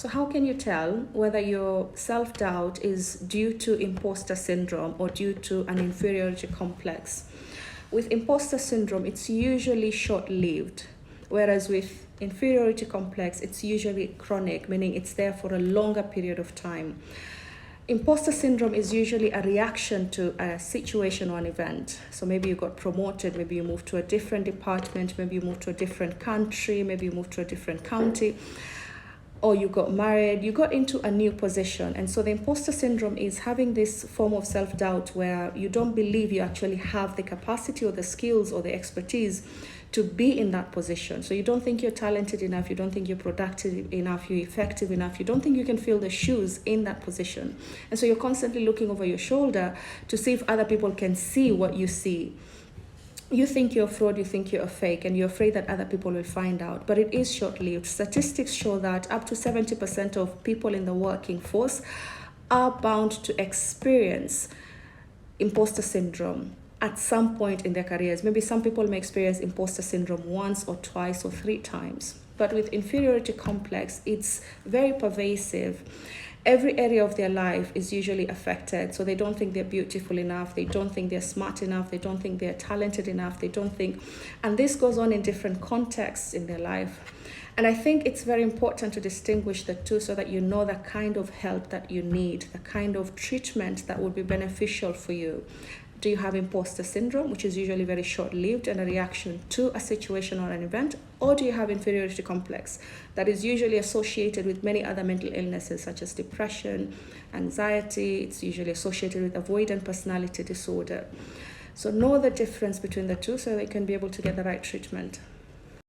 So how can you tell whether your self-doubt is due to imposter syndrome or due to an inferiority complex? With imposter syndrome, it's usually short-lived, whereas with inferiority complex, it's usually chronic, meaning it's there for a longer period of time. Imposter syndrome is usually a reaction to a situation or an event. So maybe you got promoted, maybe you moved to a different department, maybe you moved to a different country, maybe you moved to a different county, or you got married, you got into a new position. And so the imposter syndrome is having this form of self-doubt where you don't believe you actually have the capacity or the skills or the expertise to be in that position. So you don't think you're talented enough, you don't think you're productive enough, you're effective enough, you don't think you can fill the shoes in that position. And so you're constantly looking over your shoulder to see if other people can see what you see. You think you're a fraud, you think you're a fake, and you're afraid that other people will find out. But it is short-lived. Statistics show that up to 70% of people in the working force are bound to experience imposter syndrome at some point in their careers. Maybe some people may experience imposter syndrome once or twice or 3 times. But with inferiority complex, it's very pervasive. Every area of their life is usually affected. So they don't think they're beautiful enough. They don't think they're smart enough. They don't think they're talented enough. They don't think, and this goes on in different contexts in their life. And I think it's very important to distinguish the two so that you know the kind of help that you need, the kind of treatment that would be beneficial for you. Do you have imposter syndrome, which is usually very short-lived and a reaction to a situation or an event? Or do you have inferiority complex that is usually associated with many other mental illnesses such as depression, anxiety? It's usually associated with avoidant personality disorder. So know the difference between the two so that you can be able to get the right treatment.